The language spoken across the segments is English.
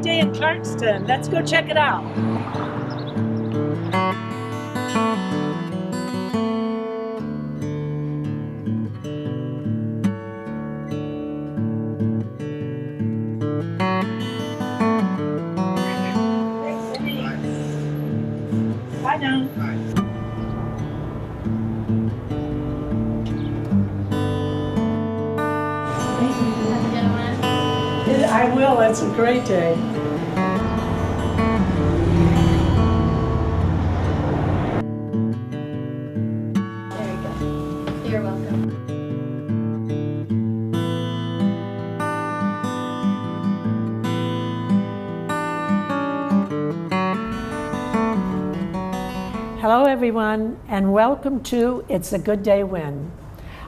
great day in Clarkston. Let's go check it out. Bye now. I will. It's a great day. There you go. You're welcome. Hello, everyone, and welcome to It's a Good Day When.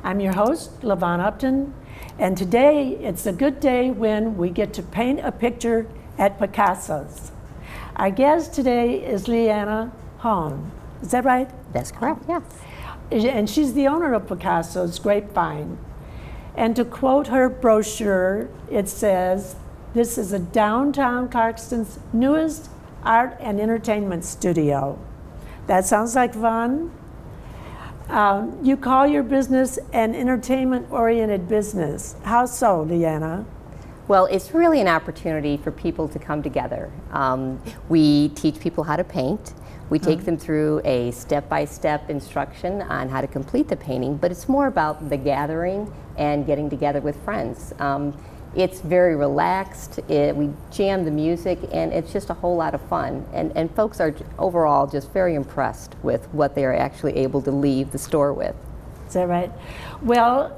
I'm your host, LaVon Upton. And today, it's a good day when we get to paint a picture at Picasso's. Our guest today is Leanna Hahn. Is that right? That's correct, yes. And she's the owner of Picasso's Grapevine. And to quote her brochure, it says, "This is a downtown Clarkston's newest art and entertainment studio." That sounds like fun. You call your business an entertainment-oriented business. How so, Leanna? Well, it's really an opportunity for people to come together. We teach people how to paint. We take them through a step-by-step instruction on how to complete the painting, but it's more about the gathering and getting together with friends. It's very relaxed, we jam the music, and it's just a whole lot of fun. And folks are overall just very impressed with what they are actually able to leave the store with. Is that right? Well,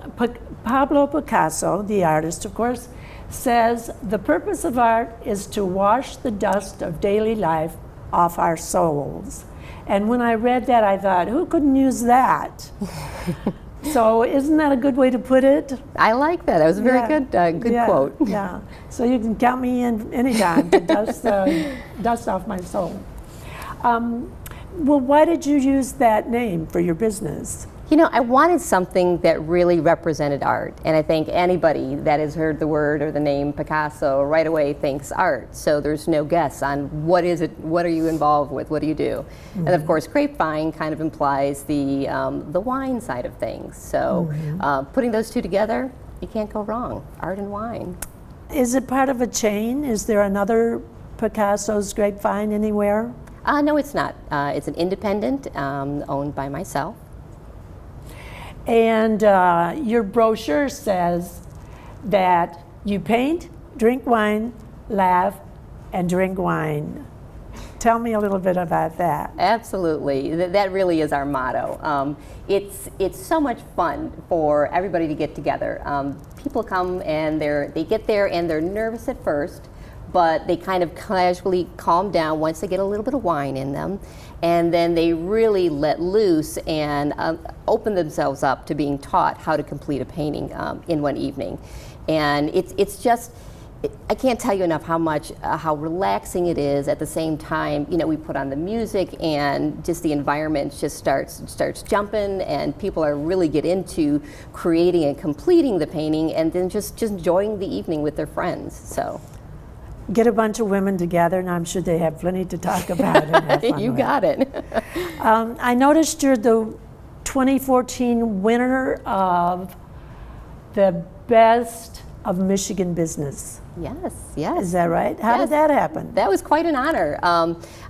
Pablo Picasso, the artist, of course, says the purpose of art is to wash the dust of daily life off our souls. And when I read that, I thought, who couldn't use that? So isn't that a good way to put it? I like that. That was a very good quote. Yeah. So you can count me in anytime to dust off my soul. Well, why did you use that name for your business? You know, I wanted something that really represented art, and I think anybody that has heard the word or the name Picasso right away thinks art. So there's no guess on what is it, what are you involved with, what do you do? And of course, Grapevine kind of implies the wine side of things. So putting those two together, you can't go wrong. Art and wine. Is it part of a chain? Is there another Picasso's Grapevine anywhere? No, it's not. It's an independent owned by myself. And your brochure says that you paint, drink wine, laugh, and drink wine. Tell me a little bit about that. Absolutely. That really is our motto. It's so much fun for everybody to get together. People come and they get there and they're nervous at first, but they kind of casually calm down once they get a little bit of wine in them. And then they really let loose and open themselves up to being taught how to complete a painting in one evening. And it's just, I can't tell you enough how relaxing it is. At the same time, you know, we put on the music and just the environment just starts jumping, and people are really get into creating and completing the painting, and then just enjoying the evening with their friends. So. Get a bunch of women together, and I'm sure they have plenty to talk about. And have fun You with. got it. I noticed you're the 2014 winner of the Best of Michigan Business. Yes. Is that right? How did that happen? That was quite an honor.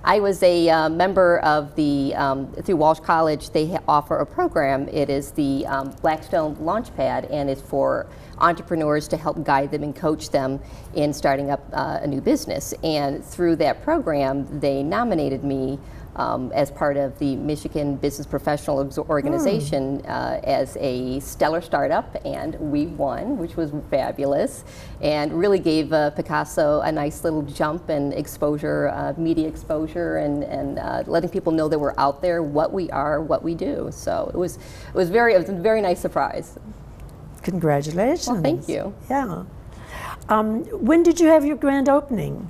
I was a member of the, through Walsh College, they offer a program. It is the Blackstone Launchpad, and it's for entrepreneurs to help guide them and coach them in starting up a new business. And through that program, they nominated me as part of the Michigan Business Professional Organization as a stellar startup, and we won, which was fabulous, and really gave Picasso a nice little jump and exposure, media exposure, and letting people know that we're out there, what we are, what we do. So it was a very nice surprise. Congratulations. Well, thank you. Yeah. When did you have your grand opening?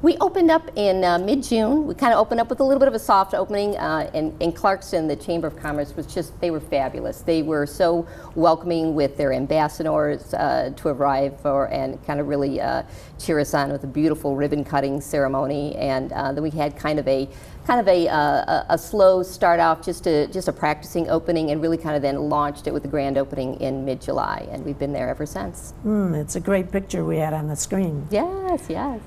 We opened up in mid-June. We kind of opened up with a little bit of a soft opening. In Clarkston, the Chamber of Commerce was just, they were fabulous. They were so welcoming with their ambassadors to arrive and kind of really cheer us on with a beautiful ribbon cutting ceremony. And then we had kind of a slow start off, just a practicing opening, and really kind of then launched it with the grand opening in mid-July. And we've been there ever since. It's a great picture we had on the screen. Yes, yes.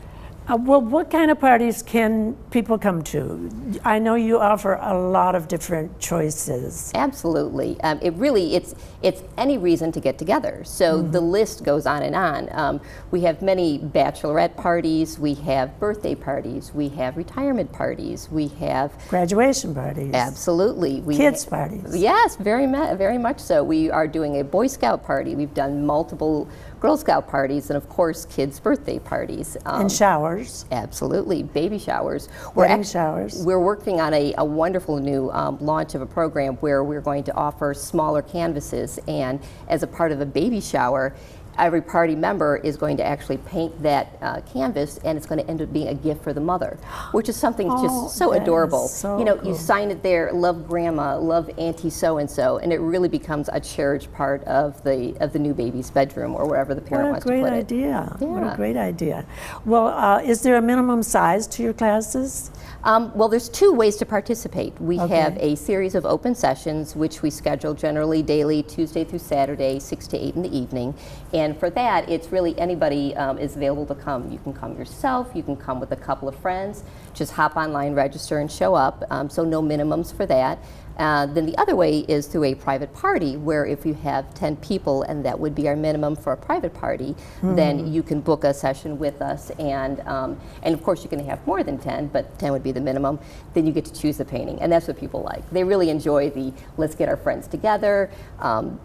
Well, what kind of parties can people come to? I know you offer a lot of different choices. Absolutely. It's any reason to get together. So the list goes on and on. We have many bachelorette parties, we have birthday parties, we have retirement parties, we have Graduation parties. Absolutely. Kids parties. Yes, very much so. We are doing a Boy Scout party. We've done multiple Girl Scout parties, and of course kids' birthday parties. And showers. Absolutely, baby showers. Wedding showers. We're working on a wonderful new launch of a program where we're going to offer smaller canvases, and as a part of a baby shower, every party member is going to actually paint that canvas, and it's going to end up being a gift for the mother, which is something just so adorable. So you know, cool. You sign it there, love grandma, love auntie so-and-so, and it really becomes a cherished part of the new baby's bedroom or wherever the parent wants to put it. What a great idea. Yeah. What a great idea. Well, is there a minimum size to your classes? Well, there's two ways to participate. We have a series of open sessions, which we schedule generally daily, Tuesday through Saturday, 6 to 8 in the evening. And for that, it's really anybody is available to come. You can come yourself, you can come with a couple of friends, just hop online, register, and show up. So no minimums for that. Then the other way is through a private party, where if you have 10 people, and that would be our minimum for a private party, then you can book a session with us, and of course you can have more than 10, but 10 would be the minimum. Then you get to choose the painting, and that's what people like. They really enjoy the let's get our friends together.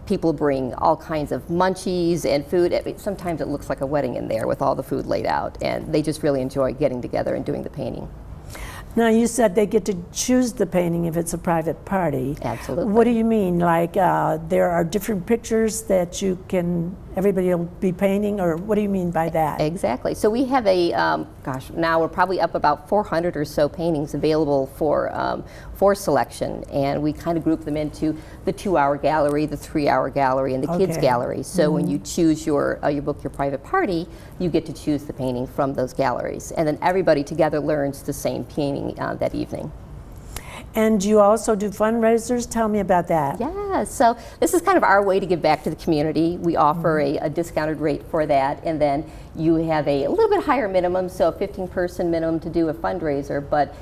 People bring all kinds of munchies and food. Sometimes it looks like a wedding in there with all the food laid out, and they just really enjoy getting together and doing the painting. Now, you said they get to choose the painting if it's a private party. Absolutely. What do you mean? Like there are different pictures that everybody will be painting, or what do you mean by that? Exactly. So we have now we're probably up about 400 or so paintings available for selection, and we kind of group them into the 2-hour gallery, the 3-hour gallery, and the kids gallery. So when you choose you book your private party, you get to choose the painting from those galleries, and then everybody together learns the same painting that evening. And you also do fundraisers? Tell me about that. Yeah, so this is kind of our way to give back to the community. We offer a discounted rate for that, and then you have a little bit higher minimum, so a 15-person minimum to do a fundraiser, but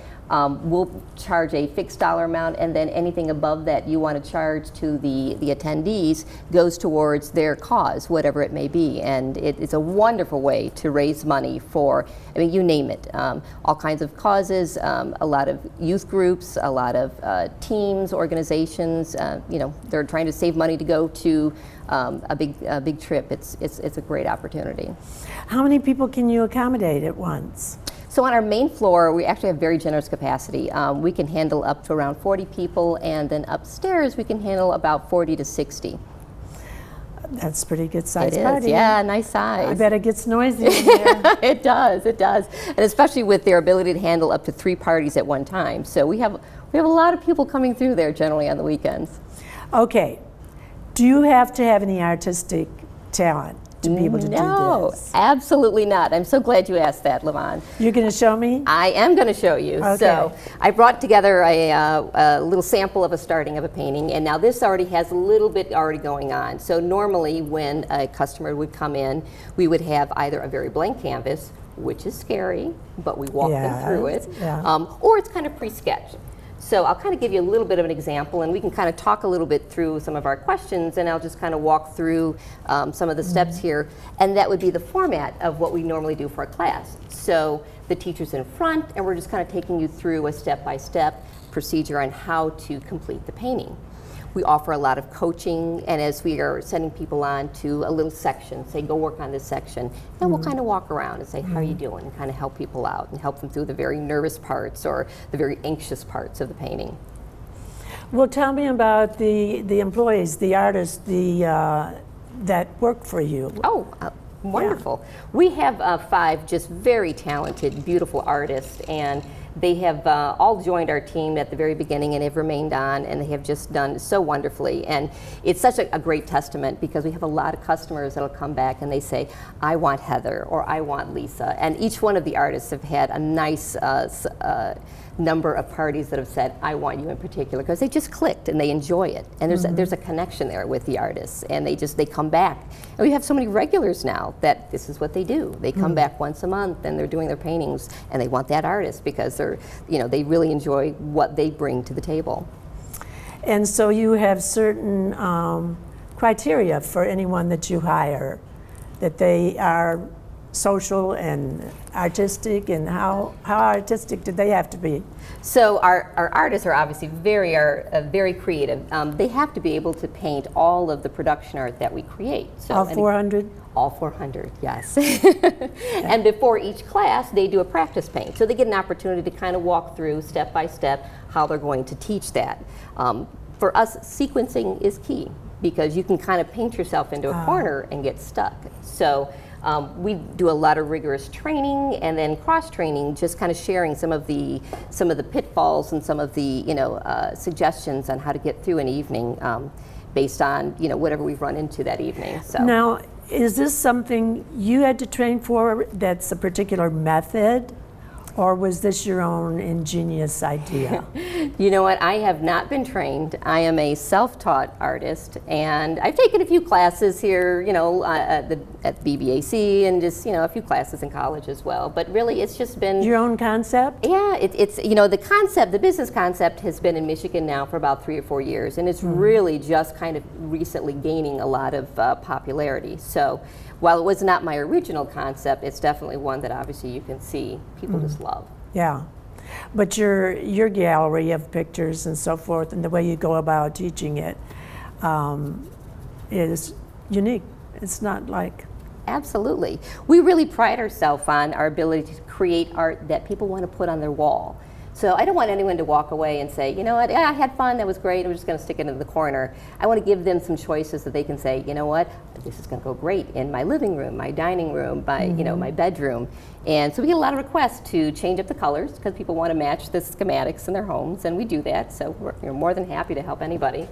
we'll charge a fixed dollar amount, and then anything above that you want to charge to the attendees goes towards their cause, whatever it may be. And it's a wonderful way to raise money for, I mean, you name it, all kinds of causes, a lot of youth groups, a lot of teams, organizations. You know, they're trying to save money to go to a big trip. It's a great opportunity. How many people can you accommodate at once? So on our main floor, we actually have very generous capacity. We can handle up to around 40 people, and then upstairs we can handle about 40 to 60. That's a pretty good size It is, party. yeah, nice size. I bet it gets noisy in there. It does, and especially with their ability to handle up to 3 parties at one time. So we have a lot of people coming through there generally on the weekends. Okay, do you have to have any artistic talent to be able to do this? No, absolutely not. I'm so glad you asked that, Levon. You're going to show me? I am going to show you. Okay. So I brought together a little sample of a starting of a painting, and now this already has a little bit already going on. So normally when a customer would come in, we would have either a very blank canvas, which is scary, but we walk them through it, or it's kind of pre-sketched. So I'll kind of give you a little bit of an example, and we can kind of talk a little bit through some of our questions, and I'll just kind of walk through some of the steps here. And that would be the format of what we normally do for a class. So the teacher's in front, and we're just kind of taking you through a step-by-step procedure on how to complete the painting. We offer a lot of coaching, and as we are sending people on to a little section, say, go work on this section, then we'll kind of walk around and say, how are you doing? And kind of help people out and help them through the very nervous parts or the very anxious parts of the painting. Well, tell me about the employees, the artists, that work for you. Oh, Wonderful. We have 5 just very talented, beautiful artists, and they have all joined our team at the very beginning and have remained on, and they have just done so wonderfully. And it's such a great testament because we have a lot of customers that'll come back and they say, I want Heather or I want Lisa. And each one of the artists have had a nice number of parties that have said, I want you in particular, because they just clicked and they enjoy it. And there's a connection there with the artists, and they come back. And we have so many regulars now that this is what they do. They come back once a month and they're doing their paintings, and they want that artist because they really enjoy what they bring to the table. And so you have certain criteria for anyone that you hire, that they are social and artistic, and how artistic do they have to be? So our artists are obviously very creative. They have to be able to paint all of the production art that we create. So all 400? All 400, yes. And before each class, they do a practice paint. So they get an opportunity to kind of walk through step by step how they're going to teach that. For us, sequencing is key because you can kind of paint yourself into a corner and get stuck. So we do a lot of rigorous training and then cross-training, just kind of sharing some of the pitfalls and some of the suggestions on how to get through an evening based on whatever we've run into that evening. So now, is this something you had to train for? That's a particular method, or was this your own ingenious idea? You know what? I have not been trained. I am a self-taught artist, and I've taken a few classes here, at BBAC, and just a few classes in college as well. But really, it's just been your own concept. Yeah, it's the concept, the business concept, has been in Michigan now for about 3 or 4 years, and it's really just kind of recently gaining a lot of popularity. So, while it was not my original concept, it's definitely one that obviously you can see people just love. Yeah. But your gallery of pictures and so forth, and the way you go about teaching it, is unique. It's not like... Absolutely. We really pride ourselves on our ability to create art that people want to put on their wall. So I don't want anyone to walk away and say, you know what, yeah, I had fun, that was great, I'm just going to stick it in the corner. I want to give them some choices that they can say, you know what, this is going to go great in my living room, my dining room, my bedroom. And so we get a lot of requests to change up the colors because people want to match the schematics in their homes, and we do that. So we're more than happy to help anybody.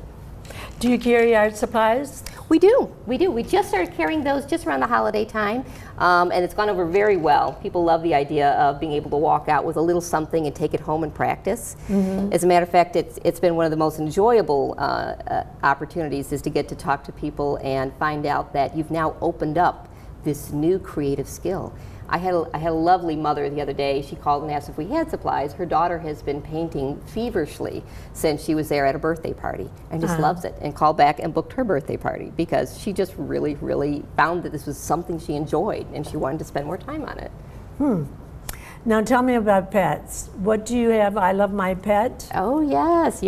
Do you carry art supplies? We do. We just started carrying those just around the holiday time, and it's gone over very well. People love the idea of being able to walk out with a little something and take it home and practice. As a matter of fact, it's been one of the most enjoyable opportunities is to get to talk to people and find out that you've now opened up this new creative skill. I had a lovely mother the other day. She called and asked if we had supplies. Her daughter has been painting feverishly since she was there at a birthday party and just loves it, and called back and booked her birthday party because she just really, really found that this was something she enjoyed and she wanted to spend more time on it. Now tell me about pets. What do you have? I Love My Pet? Oh, yes.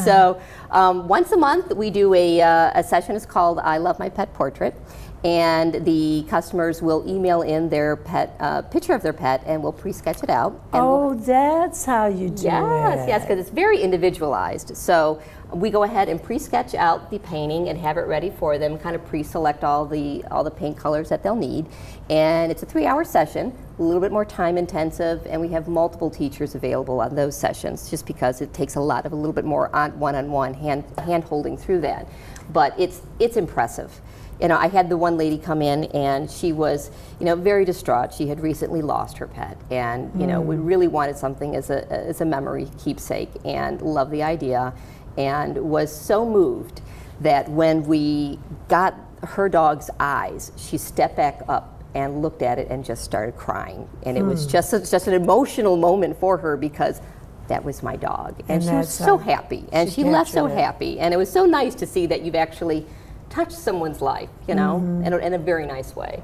So once a month we do a session. It's called I Love My Pet Portrait. And the customers will email in their pet picture of their pet, and we'll pre-sketch it out. And that's how you do it. Yes, because it's very individualized. So we go ahead and pre-sketch out the painting and have it ready for them, kind of pre-select all the paint colors that they'll need. And it's a 3-hour session, a little bit more time intensive, and we have multiple teachers available on those sessions just because it takes a little bit more one-on-one hand holding through that. But it's impressive. I had the one lady come in and she was, very distraught. She had recently lost her pet, and we really wanted something as a memory keepsake, and loved the idea, and was so moved that when we got her dog's eyes, she stepped back up and looked at it and just started crying, and it was just an emotional moment for her because that was my dog, and she was so happy, and she left so happy, and it was so nice to see that you've actually touch someone's life, in a very nice way.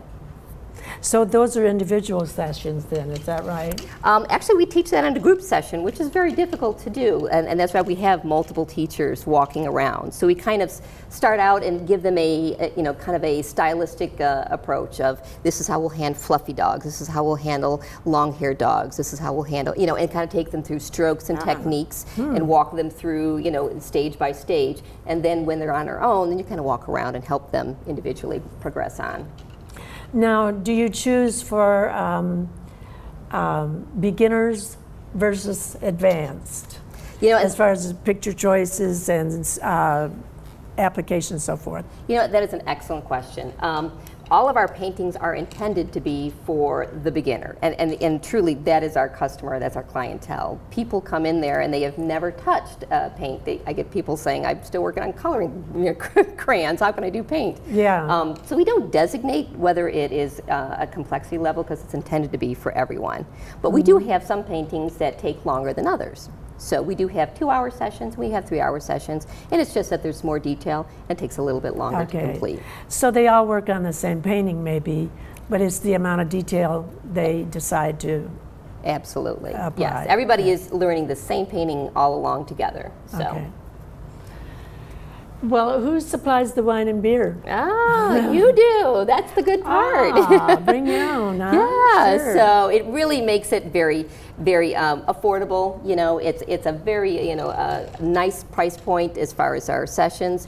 So those are individual sessions then, is that right? Actually, we teach that in a group session, which is very difficult to do, and that's why we have multiple teachers walking around. So we kind of start out and give them kind of a stylistic approach of this is how we'll handle fluffy dogs, this is how we'll handle long-haired dogs, this is how we'll handle, and kind of take them through strokes and techniques and walk them through, stage by stage. And then when they're on their own, then you kind of walk around and help them individually progress on. Now, do you choose for beginners versus advanced, You know, as far as picture choices and application and so forth? You know, that is an excellent question. All of our paintings are intended to be for the beginner, and truly that is our customer, that's our clientele. People come in there and they have never touched paint. I get people saying, I'm still working on coloring crayons, how can I do paint? Yeah. So we don't designate whether it is a complexity level because it's intended to be for everyone. But we do have some paintings that take longer than others. So we do have 2-hour sessions, we have 3-hour sessions, and it's just that there's more detail and it takes a little bit longer to complete. So they all work on the same painting maybe, but it's the amount of detail they decide to Absolutely. apply. Yes, everybody is learning the same painting all along together. So. Okay. Well, who supplies the wine and beer? Ah, you do. That's the good part. Bring your own, huh? Yeah, Sure. so it really makes it very, very affordable. You know, it's a very, nice price point as far as our sessions.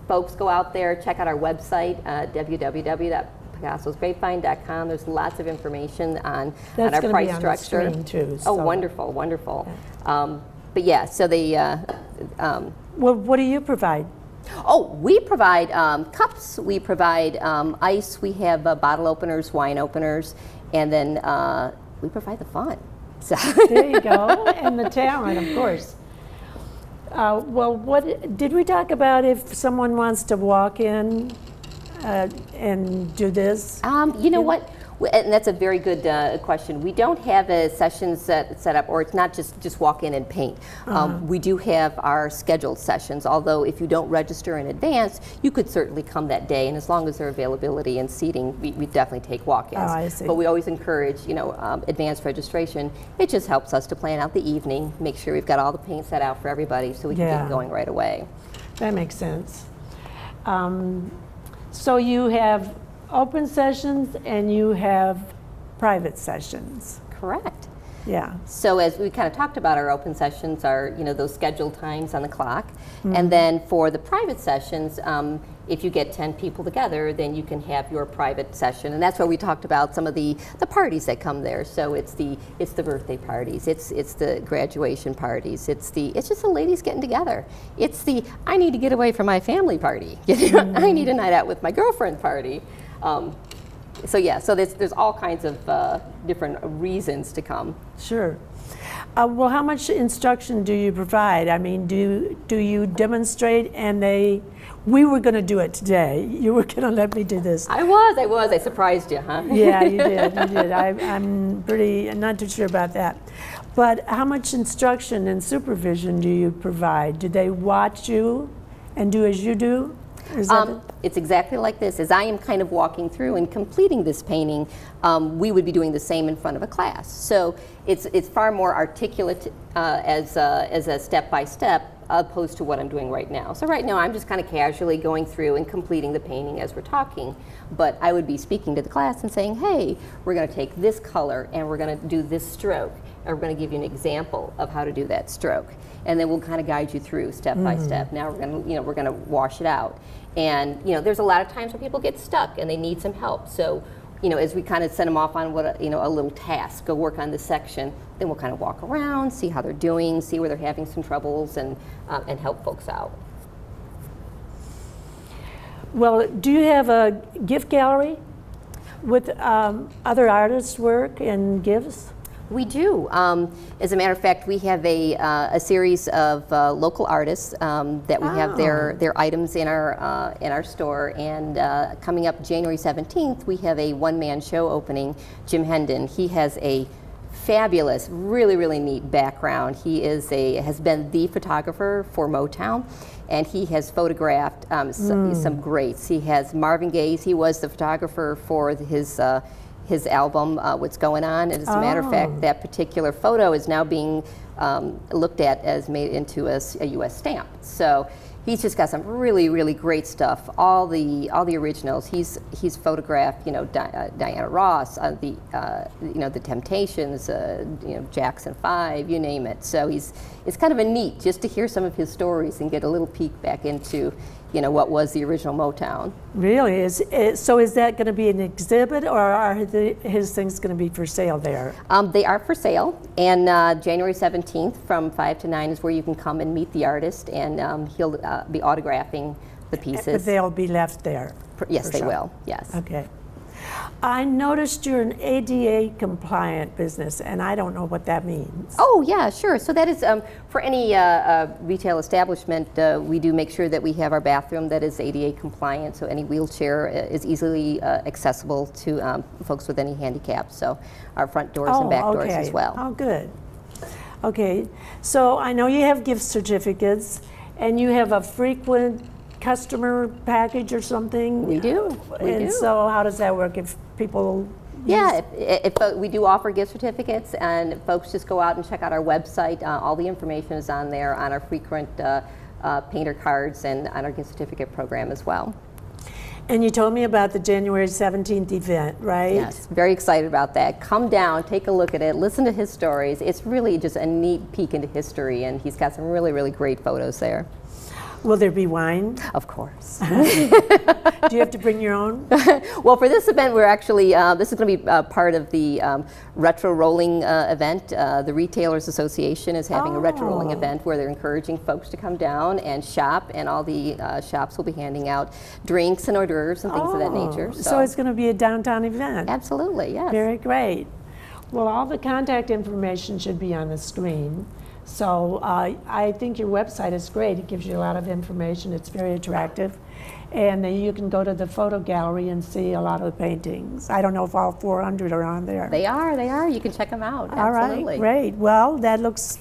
Folks go out there, check out our website, www.picassosgrapevine.com. There's lots of information on our price be on structure. The screen too, Oh, so. wonderful, wonderful. But yeah, so they. Well, what do you provide? Oh, we provide cups, we provide ice, we have bottle openers, wine openers, and then we provide the fun. So There you go, and the talent, of course. Well, what did we talk about if someone wants to walk in and do this? you know what? And that's a very good question. We don't have a session set up, or it's not just walk in and paint. We do have our scheduled sessions, although if you don't register in advance, you could certainly come that day, and as long as there are availability and seating, we definitely take walk-ins. Oh, I see. But we always encourage, advanced registration. It just helps us to plan out the evening, make sure we've got all the paint set out for everybody so we can Yeah. get going right away. That makes sense. So you have open sessions and you have private sessions. Correct. Yeah. So as we kind of talked about, our open sessions are, those scheduled times on the clock. And then for the private sessions, if you get 10 people together, then you can have your private session. And that's where we talked about some of the parties that come there. So it's the birthday parties, it's the graduation parties, it's just the ladies getting together. It's the, I need to get away from my family party. I need a night out with my girlfriend party. So yeah, so there's all kinds of different reasons to come. Sure. Well, how much instruction do you provide? I mean, do you demonstrate and we were going to do it today. You were going to let me do this. I was. I surprised you, huh? Yeah, you did. I'm not too sure about that. But how much instruction and supervision do you provide? Do they watch you and do as you do? Is that It's exactly like this. As I am kind of walking through and completing this painting, we would be doing the same in front of a class. So it's far more articulate as a step-by-step opposed to what I'm doing right now. So right now I'm just kind of casually going through and completing the painting as we're talking. But I would be speaking to the class and saying, hey, we're going to take this color and we're going to do this stroke. And we're going to give you an example of how to do that stroke. And then we'll kind of guide you through step by step. Now we're going to wash it out. And there's a lot of times where people get stuck and they need some help. So as we kind of send them off on a little task, go work on this section, then we'll kind of walk around, see how they're doing, see where they're having some troubles, and help folks out. Well, do you have a gift gallery with other artists' work and gifts? We do. As a matter of fact, we have a series of local artists that we have their items in our store. And coming up January 17th, we have a one-man show opening. Jim Hendon. He has a fabulous, really, really neat background. He has been the photographer for Motown, and he has photographed some greats. He has Marvin Gaye. He was the photographer for his album, What's Going On. And as a matter of fact, that particular photo is now being looked at as made into a U.S. stamp. So he's just got some really, really great stuff. All the originals. He's photographed, Diana Ross, the Temptations, Jackson 5, you name it. So it's kind of a neat just to hear some of his stories and get a little peek back into, what was the original Motown. Really? So is that going to be an exhibit, or are his things going to be for sale there? They are for sale, and January 17th from 5 to 9 is where you can come and meet the artist, and he'll be autographing the pieces. But they'll be left there? Yes, they sure. will, yes. Okay. I noticed you're an ADA compliant business, and I don't know what that means. Oh, yeah, sure. So that is, for any retail establishment, we do make sure that we have our bathroom that is ADA compliant, so any wheelchair is easily accessible to folks with any handicaps, so our front doors and back doors as well. Oh, good. Okay, so I know you have gift certificates, and you have a frequent customer package or something? We do. So how does that work if people... Yeah, if we do offer gift certificates, and folks just go out and check out our website. All the information is on there on our frequent painter cards and on our gift certificate program as well. And you told me about the January 17th event, right? Yes, very excited about that. Come down, take a look at it, listen to his stories. It's really just a neat peek into history, and he's got some really, really great photos there. Will there be wine? Of course. Do you have to bring your own? Well, for this event, we're actually, this is going to be part of the retro rolling event. The Retailers Association is having a retro rolling event where they're encouraging folks to come down and shop, and all the shops will be handing out drinks and hors d'oeuvres and things of that nature. So it's going to be a downtown event? Absolutely, yes. Very great. Well, all the contact information should be on the screen. So I think your website is great. It gives you a lot of information. It's very attractive. And then you can go to the photo gallery and see a lot of the paintings. I don't know if all 400 are on there. They are. You can check them out. All Absolutely. right, great. Well, that looks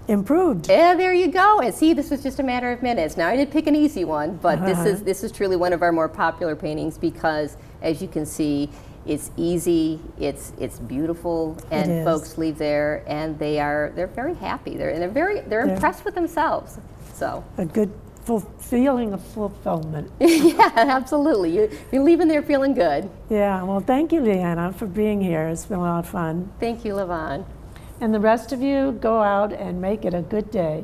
improved. Yeah, there you go. And see, this was just a matter of minutes. Now, I did pick an easy one, but this is truly one of our more popular paintings because, as you can see, it's easy, it's beautiful, and folks leave there and they're very happy. They're impressed with themselves. So a good feeling of fulfillment. Yeah, absolutely. You're leaving there feeling good. Yeah. Well, thank you, Leanna, for being here. It's been a lot of fun. Thank you, Levon. And the rest of you, go out and make it a good day.